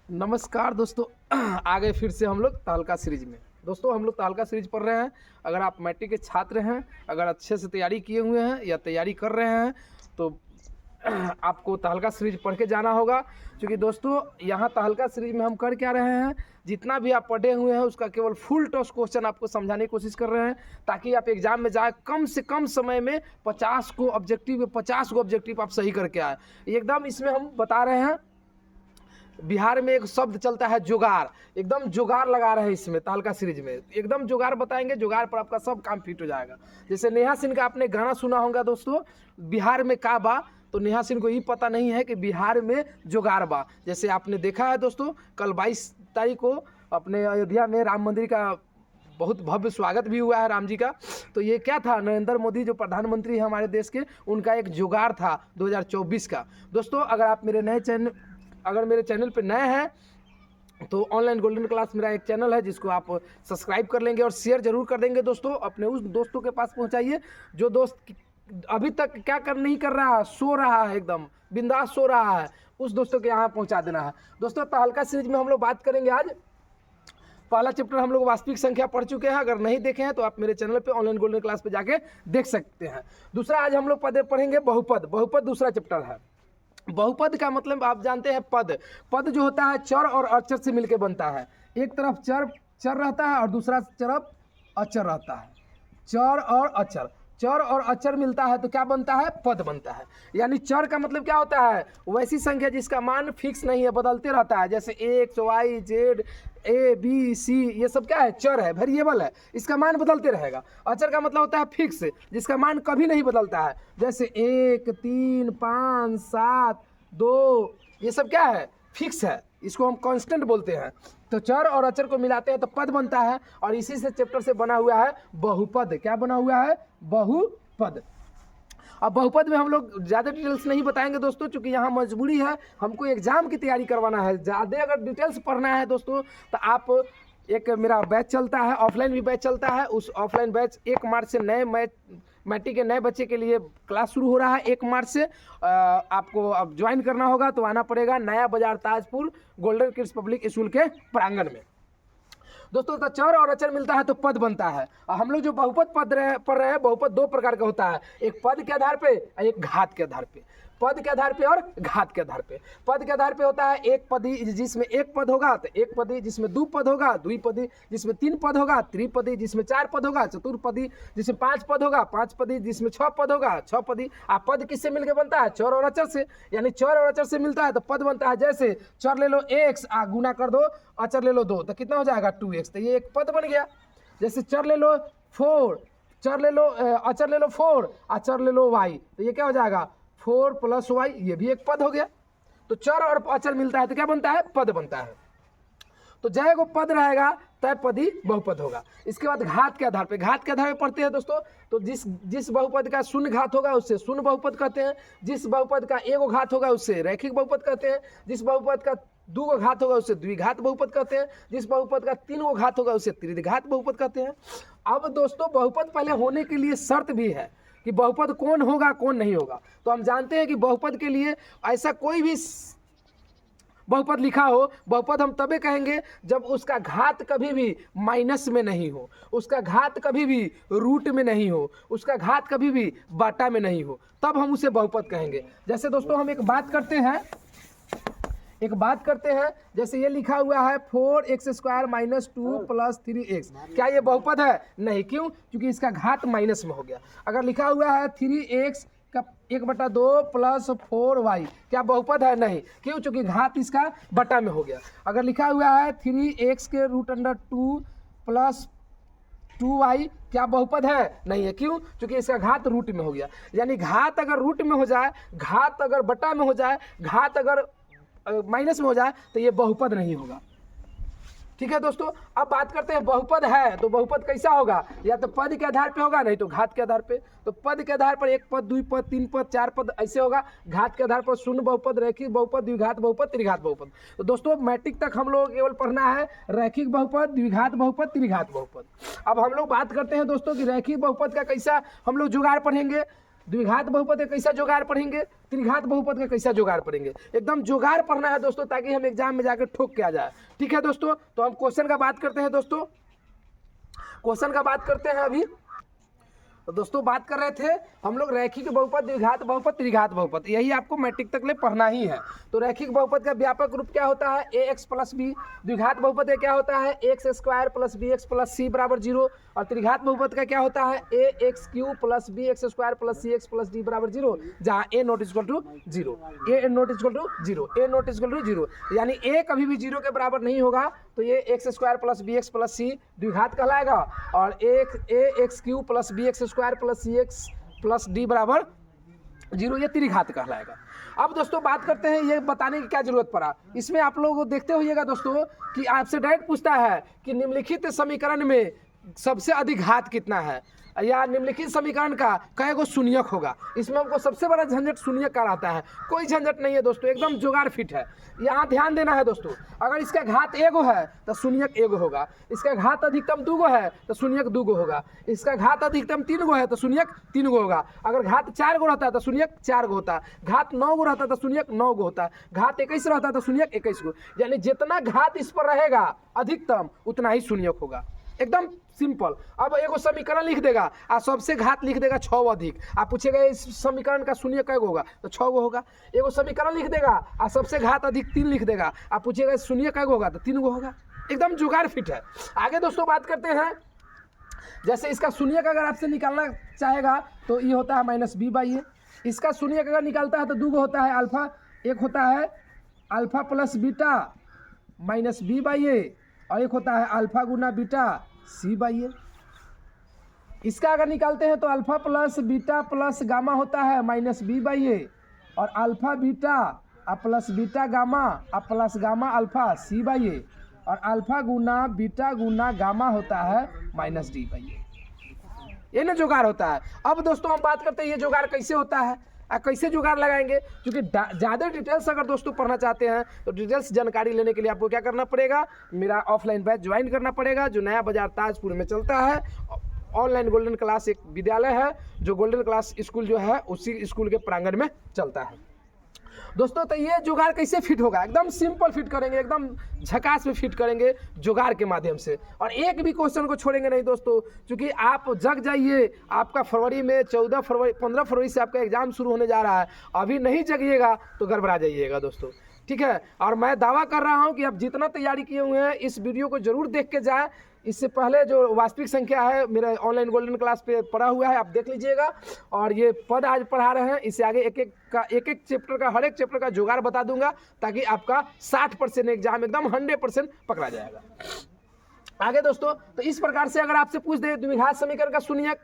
नमस्कार दोस्तों। आ गए फिर से हम लोग तहलका सीरीज में। दोस्तों हम लोग तहलका सीरीज पढ़ रहे हैं। अगर आप मैट्रिक के छात्र हैं, अगर अच्छे से तैयारी किए हुए हैं या तैयारी कर रहे हैं तो आपको तहलका सीरीज पढ़ के जाना होगा। क्योंकि दोस्तों यहाँ तहलका सीरीज में हम कर क्या रहे हैं, जितना भी आप पढ़े हुए हैं उसका केवल फुल टॉस क्वेश्चन आपको समझाने की कोशिश कर रहे हैं, ताकि आप एग्जाम में जाए कम से कम समय में 50 को ऑब्जेक्टिव आप सही करके आए। एकदम इसमें हम बता रहे हैं, बिहार में एक शब्द चलता है जुगाड़, एकदम जुगाड़ लगा रहे हैं इसमें तहलका सीरीज में। एकदम जुगाड़ बताएंगे, जुगाड़ पर आपका सब काम फिट हो जाएगा। जैसे नेहा सिंह का आपने गाना सुना होगा दोस्तों, बिहार में का बा, तो नेहा सिंह को ये पता नहीं है कि बिहार में जुगाड़ बा। जैसे आपने देखा है दोस्तों, कल 22 तारीख को अपने अयोध्या में राम मंदिर का बहुत भव्य स्वागत भी हुआ है राम जी का। तो ये क्या था, नरेंद्र मोदी जो प्रधानमंत्री है हमारे देश के, उनका एक जुगाड़ था 2024 का। दोस्तों अगर मेरे चैनल पे नए हैं तो ऑनलाइन गोल्डन क्लास मेरा एक चैनल है, जिसको आप सब्सक्राइब कर लेंगे और शेयर जरूर कर देंगे दोस्तों। अपने उस दोस्तों के पास पहुंचाइए जो दोस्त अभी तक नहीं कर रहा है, सो रहा है, एकदम बिंदास सो रहा है, उस दोस्तों के यहाँ पहुंचा देना है। दोस्तों तहलका सीरीज में हम लोग बात करेंगे आज। पहला चैप्टर हम लोग वास्तविक संख्या पढ़ चुके हैं, अगर नहीं देखे हैं तो आप मेरे चैनल पे ऑनलाइन गोल्डन क्लास पे जाके देख सकते हैं। दूसरा आज हम लोग पढ़ेंगे बहुपद दूसरा चैप्टर है। बहुपद का मतलब आप जानते हैं, पद जो होता है चर और अचर से मिलकर बनता है। एक तरफ चर रहता है और दूसरा तरफ अचर रहता है। चर और अचर मिलता है तो क्या बनता है, पद बनता है। यानी चर का मतलब क्या होता है, वैसी संख्या जिसका मान फिक्स नहीं है, बदलते रहता है। जैसे x y z a b c, ये सब क्या है, चर है, वेरिएबल है, इसका मान बदलते रहेगा। अचर का मतलब होता है फिक्स, जिसका मान कभी नहीं बदलता है। जैसे 1 3 5 7 2, ये सब क्या है, फिक्स है, इसको हम कांस्टेंट बोलते हैं। तो चर और अचर को मिलाते हैं तो पद बनता है, और इसी से चैप्टर से बना हुआ है बहुपद। क्या बना हुआ है, बहुपद। अब बहुपद में हम लोग ज़्यादा डिटेल्स नहीं बताएंगे दोस्तों, क्योंकि यहाँ मजबूरी है, हमको एग्जाम की तैयारी करवाना है। ज़्यादा अगर डिटेल्स पढ़ना है दोस्तों तो आप, एक मेरा बैच चलता है, ऑफलाइन भी बैच चलता है। उस ऑफलाइन बैच 1 मार्च से नए मैट्रिक के नए बच्चे के लिए क्लास शुरू हो रहा है। 1 मार्च से आपको अब ज्वाइन करना होगा, तो आना पड़ेगा नया बाजार Tajpur golden kids public school के प्रांगण में। दोस्तों तो चर और अचर मिलता है तो पद बनता है। और हम लोग जो बहुपद पढ़ रहे हैं, बहुपद 2 प्रकार का होता है, एक पद के आधार पे और एक घात के आधार पे। पद के आधार पे और घात के आधार पे। पद के आधार पे होता है एक पदी जिसमें 1 पद होगा, तो एक पदी जिसमें 2 पद होगा, द्विपदी जिसमें 3 पद होगा, त्रिपदी जिसमें 4 पद होगा, चतुर्पदी जिसमें 5 पद होगा, 5 पदी जिसमें 6 पद होगा, 6 पदी। आप पद किससे मिलकर बनता है, चर और अचर से। यानी चर और अचर से मिलता है तो पद बनता है। जैसे चर ले लो x, गुना कर दो, अचर ले लो 2, तो कितना हो जाएगा 2x, तो ये एक पद बन गया। जैसे चर ले लो 4, अचर ले लो 4, अचर ले लो y, तो ये क्या हो जाएगा 4 + y, ये भी एक पद हो गया। तो चर और अचर मिलता है तो क्या बनता है, पद बनता है। तो जय को पद रहेगा तय पदी बहुपद होगा। इसके बाद घात के आधार पे पढ़ते हैं दोस्तों। तो जिस बहुपद का शून्य घात होगा उससे शून्य बहुपद कहते हैं। जिस बहुपद का 1 घात होगा उससे रैखिक बहुपद कहते हैं। जिस बहुपद का 2 घात होगा उससे द्विघात बहुपद कहते हैं। जिस बहुपद का 3 घात होगा उससे त्रिघात बहुपद कहते हैं। अब दोस्तों बहुपद पहले होने के लिए शर्त भी है कि बहुपद कौन होगा कौन नहीं होगा। तो हम जानते हैं कि बहुपद के लिए ऐसा कोई भी बहुपद लिखा हो, बहुपद हम तबे कहेंगे जब उसका घात कभी भी माइनस में नहीं हो, उसका घात कभी भी रूट में नहीं हो, उसका घात कभी भी बाटा में नहीं हो, तब हम उसे बहुपद कहेंगे। जैसे दोस्तों हम एक बात करते हैं, जैसे ये लिखा हुआ है 4x² - 2 + 3x, क्या ये बहुपद है, नहीं। क्यों, क्योंकि इसका घात माइनस में हो गया। अगर लिखा हुआ है 3x का 1/2 + 4y, क्या बहुपद है, नहीं। क्यों, क्योंकि घात इसका बटा में हो गया। अगर लिखा हुआ है 3x के √2 + 2y, क्या बहुपद है, नहीं है। क्यों, क्योंकि इसका घात रूट में हो गया। यानी घात अगर रूट में हो जाए, घात अगर बटा में हो जाए, घात अगर माइनस में हो जाए, तो ये बहुपद नहीं होगा। ठीक है दोस्तों, अब बात करते हैं बहुपद है तो बहुपद कैसा होगा, या तो पद के आधार पे होगा, नहीं तो घात के आधार पे। तो पद के आधार पर 1 पद 2 पद 3 पद 4 पद ऐसे होगा। घात के आधार पर शून्य बहुपद, रैखिक बहुपद, द्विघात बहुपद, त्रिघात बहुपद। तो दोस्तों मैट्रिक तक हम लोग केवल पढ़ना है रैखिक बहुपद, द्विघात बहुपद, त्रिघात बहुपद। अब हम लोग बात करते हैं दोस्तों कि रैखिक बहुपद का कैसा हम लोग जुगाड़ पढ़ेंगे। द्विघात बहुपद का कैसा जुगाड़ पढ़ेंगे, त्रिघात बहुपद का कैसा जुगाड़ पढ़ेंगे। एकदम जुगाड़ पढ़ना है दोस्तों, ताकि हम एग्जाम में जाकर ठोक के आ जाए। ठीक है दोस्तों, तो हम क्वेश्चन का बात करते हैं दोस्तों, क्वेश्चन का बात करते हैं अभी। तो दोस्तों बात कर रहे थे हम लोग रैखिक बहुपद, द्विघात बहुपद, त्रिघात बहुपद, यही आपको मैट्रिक तक ले पढ़ना ही है। तो रैखिक बहुपद का व्यापक रूप क्या होता है, ax प्लस बी। द्विघात बहुपद का क्या होता है, X square plus B X plus C बराबर 0। और त्रिघात बहुपद का क्या होता है, A X cube plus B X square plus C X plus D बराबर 0, जहाँ A not equal to 0, A not equal to 0, A not equal to 0, यानी ए कभी भी 0 के बराबर नहीं होगा, तो ये X square plus B X plus C द्विघात कहलाएगा। और A X cube plus B X square plus C X plus D बराबर 0, ये त्रिघात कहलाएगा। अब दोस्तों बात करते हैं, ये बताने की क्या जरूरत पड़ा, इसमें आप लोग देखते होइएगा दोस्तों कि आपसे डायरेक्ट पूछता है कि निम्नलिखित समीकरण में सबसे अधिक घात कितना है, या निम्नलिखित समीकरण का कई गो शून्यक होगा। इसमें हमको सबसे बड़ा झंझट शून्यक का आता है, कोई झंझट नहीं है दोस्तों, एकदम जुगाड़ फिट है। यहाँ ध्यान देना है दोस्तों, अगर इसका घात एगो है तो शून्यक एगो होगा, इसका घात अधिकतम 2 गो है तो शून्यक 2 गो होगा, इसका घात अधिकतम 3 गो है तो शून्यक 3 गो होगा, अगर घात 4 गो रहता है तो शून्यक 4 गो होता, घात 9 गो रहता है तो शून्यक 9 गो होता, घात 21 रहता है तो शून्यक 21 गो, यानी जितना घात इस पर रहेगा अधिकतम उतना ही शून्यक होगा। एकदम सिंपल। अब एगो समीकरण लिख देगा और सबसे घात लिख देगा 6 अधिक, आप पूछेगा इस समीकरण का शून्य कै गो होगा, तो 6 गो होगा। एगो समीकरण लिख देगा और सबसे घात अधिक 3 लिख देगा, आप पूछेगा शून्य कै गो होगा, तो 3 गो होगा। एकदम जुगाड़ फिट है। आगे दोस्तों बात करते हैं, जैसे इसका शून्य का अगर आपसे निकालना चाहेगा तो ये होता है माइनस बी बाई ए, इसका शून्य का अगर निकालता है तो 2 गो होता है अल्फा, एक होता है alpha plus beta minus B by A, और एक होता है अल्फा गुना बीटा सी बाई ए। इसका अगर निकालते हैं तो alpha plus beta plus gamma होता है माइनस बी बाई ए, और alpha beta plus beta gamma plus gamma alpha C by A, और अल्फा गुना बीटा गुना गामा होता है माइनस डी बाई ए। ये ना जुगाड़ होता है। अब दोस्तों हम बात करते हैं ये जुगाड़ कैसे होता है, कैसे जुगाड़ लगाएंगे, क्योंकि ज़्यादा डिटेल्स अगर दोस्तों पढ़ना चाहते हैं तो डिटेल्स जानकारी लेने के लिए आपको क्या करना पड़ेगा, मेरा ऑफलाइन बैच ज्वाइन करना पड़ेगा, जो नया बाजार ताजपुर में चलता है। ऑनलाइन गोल्डन क्लास एक विद्यालय है, जो गोल्डन क्लास स्कूल जो है उसी स्कूल के प्रांगण में चलता है दोस्तों। तो ये जुगाड़ कैसे फिट होगा, एकदम सिंपल फिट करेंगे, एकदम झकास में फिट करेंगे जुगाड़ के माध्यम से, और एक भी क्वेश्चन को छोड़ेंगे नहीं दोस्तों, क्योंकि आप जग जाइए। आपका फरवरी में 15 फरवरी से आपका एग्जाम शुरू होने जा रहा है, अभी नहीं जगिएगा तो गड़बड़ा जाइएगा दोस्तों, ठीक है। और मैं दावा कर रहा हूं कि आप जितना तैयारी किए हुए हैं इस वीडियो को जरूर देख के जाएं। इससे पहले जो वास्तविक संख्या है मेरे ऑनलाइन गोल्डन क्लास पे पढ़ा हुआ है, आप देख लीजिएगा। और ये पद आज पढ़ा रहे हैं, इससे आगे एक एक चैप्टर का, हर एक चैप्टर का जुगाड़ बता दूंगा, ताकि आपका 60% एग्जाम एकदम 100% पकड़ा जाएगा। आगे दोस्तों, तो इस प्रकार से अगर आपसे पूछ दे द्विघात समीकरण का शून्यक,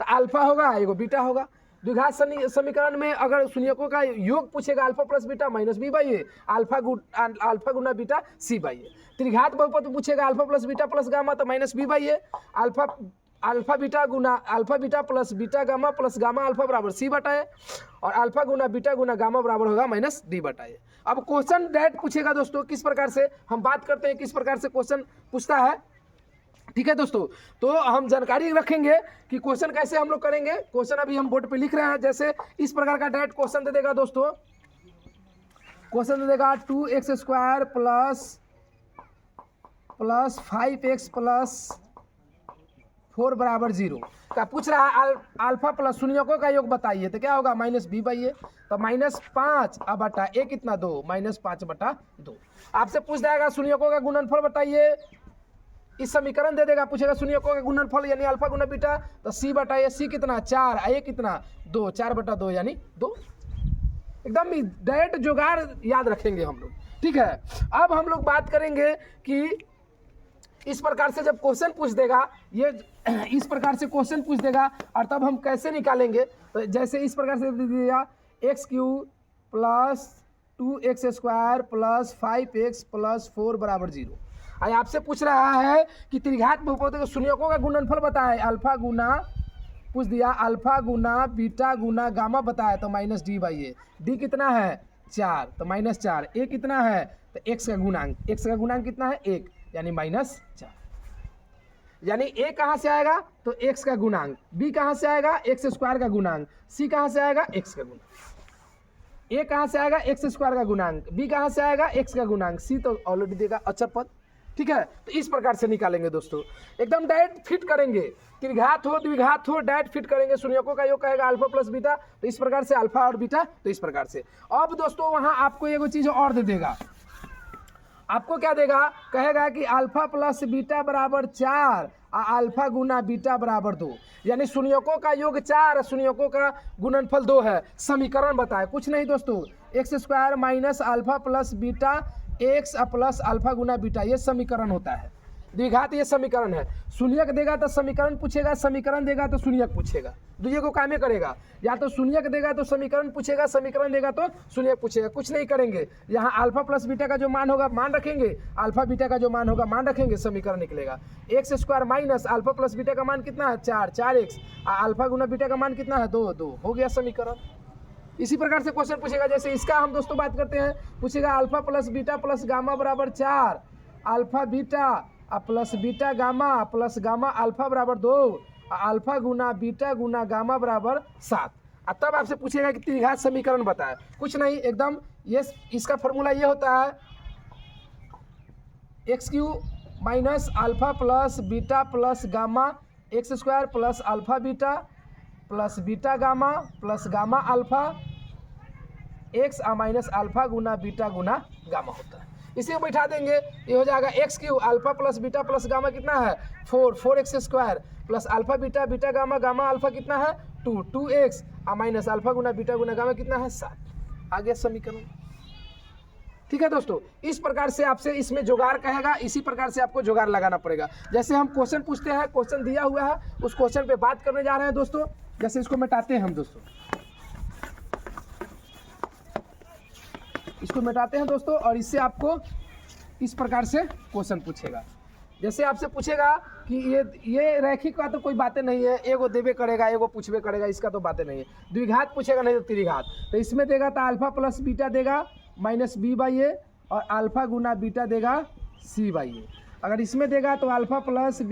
तो अल्फा होगा, एगो बीटा होगा। द्विघात समीकरण में अगर शून्यकों का योग पूछेगा alpha plus beta minus B by A, alpha गुना बीटा सी बाई ए। त्रिघात बहुपद पूछेगा alpha plus beta plus gamma तो minus B by A, alpha beta plus beta gamma plus gamma alpha बराबर सी बटा ए, और alpha गुना beta गुना गामा बराबर होगा माइनस डी बटा ए। अब क्वेश्चन डायरेक्ट पूछेगा दोस्तों, किस प्रकार से हम बात करते हैं, किस प्रकार से क्वेश्चन पूछता है, ठीक है दोस्तों। तो हम जानकारी रखेंगे कि क्वेश्चन कैसे हम लोग करेंगे। क्वेश्चन अभी हम बोर्ड पे लिख रहे हैं, जैसे इस प्रकार का डायरेक्ट क्वेश्चन दे देगा दोस्तों। क्वेश्चन दे देगा 2x square plus 5x plus 4 बराबर 0 का पूछ रहा है। अल्फा प्लस शून्यकों का योग बताइए, तो क्या होगा माइनस बी बाई ए, तो माइनस 5 अब बटा ए कितना 2, माइनस 5 बटा 2। आपसे पूछ जाएगा शून्यकों का गुणनफल बताइए, इस समीकरण दे देगा, पूछेगा शून्यकों का गुणनफल यानी अल्फा गुना बीटा, तो सी बटा ए, सी कितना 4, ए कितना 2, 4 बटा 2 यानी 2। एकदम डायरेक्ट जुगाड़ याद रखेंगे हम लोग, ठीक है। अब हम लोग बात करेंगे कि इस प्रकार से जब क्वेश्चन पूछ देगा, ये इस प्रकार से क्वेश्चन पूछ देगा, और तब हम कैसे निकालेंगे। तो जैसे इस प्रकार से दे दिया x cube plus 2x square plus 5x plus 4 बराबर 0। आज आपसे पूछ रहा है कि त्रिघात बहुपद के शून्यकों का गुणनफल बताए, अल्फा गुना पूछ दिया अल्फा गुना बीटा गुना गामा बताया, तो minus D by A. D कितना है 4, तो माइनस 4। ए कितना है, तो एक्स का गुणांक, एक्स का गुणांक कितना है 1, यानी माइनस 4। यानी ए कहाँ से आएगा तो एक्स का गुणांक, बी कहाँ से आएगा एक्स स्क्वायर का गुणांक, सी कहाँ से आएगा एक्स का गुणांक। ए कहाँ से आएगा एक्स स्क्वायर का गुणांक, बी कहाँ से आएगा एक्स का गुणांक, सी तो ऑलरेडी देगा अचर पद। ठीक है, तो इस प्रकार से निकालेंगे दोस्तों, एकदम डायरेक्ट फिट करेंगे, त्रिघात हो द्विघात हो डायरेक्ट फिट करेंगे। शून्यकों का योग कहेगा अल्फा प्लस बीटा, तो इस प्रकार से अल्फा और बीटा, तो इस प्रकार से। अब दोस्तों वहां आपको एगो चीज और दे देगा, आपको क्या देगा, कहेगा कि अल्फा प्लस बीटा बराबर 4 और अल्फा गुना बीटा बराबर 2, यानी शून्यकों का योग 4 और शून्यकों का गुणनफल 2 है। समीकरण बताए, कुछ नहीं दोस्तों, X square minus alpha plus beta X plus alpha गुना बीटा, ये समीकरण होता है। द्विघात ये समीकरण है। शून्यक देगा तो समीकरण पूछेगा, समीकरण देगा तो शून्यक पूछेगा, दुइये को कामे करेगा, या तो शून्यक देगा तो समीकरण पूछेगा, समीकरण देगा तो शून्यक पूछेगा। कुछ नहीं करेंगे, यहाँ अल्फा प्लस बीटा का जो मान होगा मान रखेंगे, अल्फा बीटा का जो मान होगा मान रखेंगे, समीकरण निकलेगा। X square minus alpha plus beta का मान कितना है 4 एक्स, अल्फा गुना बीटा का मान कितना है 2 हो गया समीकरण। इसी प्रकार से क्वेश्चन पूछेगा, जैसे इसका हम दोस्तों बात करते हैं, पूछेगा alpha plus beta plus gamma बराबर 4, alpha beta plus beta gamma plus gamma alpha बराबर 2, अल्फा गुना बीटा गुना गामा बराबर 7। तब आपसे पूछेगा कि त्रिघात समीकरण बताए। कुछ नहीं, एकदम ये इसका फॉर्मूला ये होता है, X cube minus alpha plus beta plus gamma X square plus alpha beta plus beta gamma plus gamma alpha X minus alpha गुना बीटा गुना गामा होता है। इसी को बैठा देंगे, ये हो जाएगा X cube alpha plus beta plus gamma कितना है 4 X square plus alpha beta beta gamma gamma alpha कितना है 2 एक्स माइनस अल्फा गुना बीटा गुना गामा कितना है 7। आ गया समीकरण। ठीक है दोस्तों, इस प्रकार से आपसे इसमें जुगाड़ कहेगा, इसी प्रकार से आपको जुगाड़ लगाना पड़ेगा। जैसे हम क्वेश्चन पूछते हैं, क्वेश्चन दिया हुआ है, उस क्वेश्चन पे बात करने जा रहे हैं दोस्तों। जैसे इसको मिटाते हैं हम दोस्तों, इसको मिटाते हैं दोस्तों, और इससे आपको इस प्रकार से क्वेश्चन पूछेगा। जैसे आपसे पूछेगा कि ये रैखिक का तो कोई बातें नहीं है, एगो देवे करेगा एगो पूछवे करेगा, इसका तो बातें नहीं है। द्विघात पूछेगा नहीं तो त्रिघात, तो इसमें देगा तो अल्फा प्लस बीटा देगा माइनस बी बाई ए, और अल्फा गुना बीटा देगा सी बाई ए। अगर इसमें देगा तो alpha plus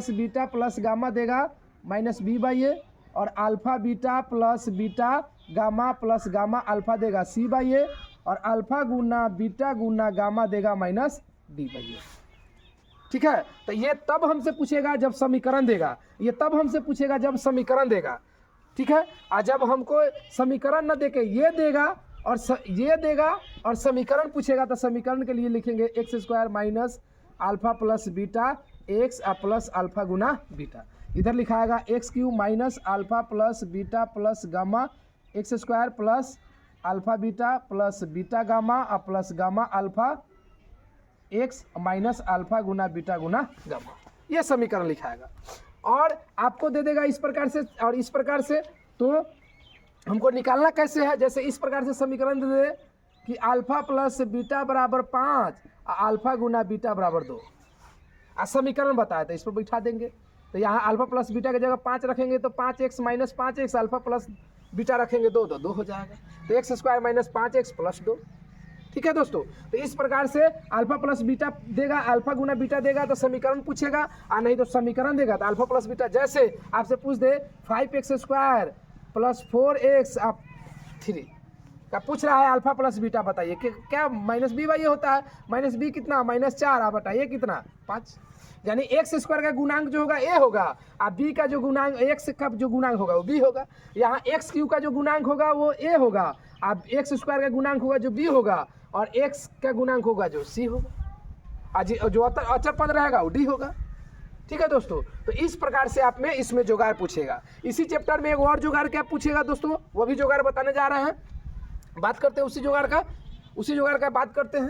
beta plus gamma देगा माइनस बी बाई ए, और alpha beta plus beta gamma plus gamma alpha देगा सी बाई ए, और अल्फा गुना बीटा गुना गामा देगा माइनस डी बाई ए। ठीक है, तो ये तब हमसे पूछेगा जब समीकरण देगा, ये तब हमसे पूछेगा जब समीकरण देगा। ठीक है, और जब हमको समीकरण न देके ये देगा और ये देगा और समीकरण पूछेगा, तो समीकरण के लिए लिखेंगे X square minus alpha plus beta X plus alpha गुना बीटा। इधर लिखाएगा X cube minus alpha plus beta plus gamma X square plus alpha beta plus beta gamma plus gamma alpha X minus alpha गुना beta गुना gamma, ये समीकरण लिखाएगा। और आपको दे देगा इस प्रकार से और इस प्रकार से। तो हमको निकालना कैसे है, जैसे इस प्रकार से समीकरण दे दे कि अल्फा प्लस बीटा बराबर 5 अल्फा गुना बीटा बराबर 2, समीकरण बताया था, इस पर बैठा देंगे। तो यहाँ अल्फा प्लस बीटा की जगह 5 रखेंगे तो 5x minus 5x, alpha plus beta रखेंगे 2 तो 2 हो जाएगा, तो x square minus 5x plus 2। ठीक है दोस्तों, तो इस प्रकार से अल्फा प्लस बीटा देगा, अल्फा गुना बीटा देगा तो समीकरण पूछेगा, और नहीं तो समीकरण देगा तो अल्फा प्लस बीटा। जैसे आपसे पूछ दे 5x स्क्वायर प्लस 4x 3 का पूछ रहा है, अल्फा प्लस बीटा बताइए कि क्या माइनस बी बाई होता है, माइनस बी कितना -4, आप बताइए कितना 5। यानी एक्स स्क्वायर का गुणांक जो होगा ए होगा, और बी का जो गुणांक एक्स का जो गुणांक होगा वो बी होगा। यहाँ एक्स क्यू का जो गुणांक होगा वो ए होगा, अब एक्स स्क्वायर का गुणांक होगा जो बी होगा, और एक्स का गुणांक होगा जो सी होगा, जो अचर पद रहेगा वो डी होगा। ठीक है दोस्तों, तो इस प्रकार से आप में इसमें जुगाड़ पूछेगा। इसी चैप्टर में एक और जुगाड़ क्या पूछेगा दोस्तों, वो भी जुगाड़ बताने जा रहे हैं, बात करते हैं उसी जुगाड़ का बात करते हैं।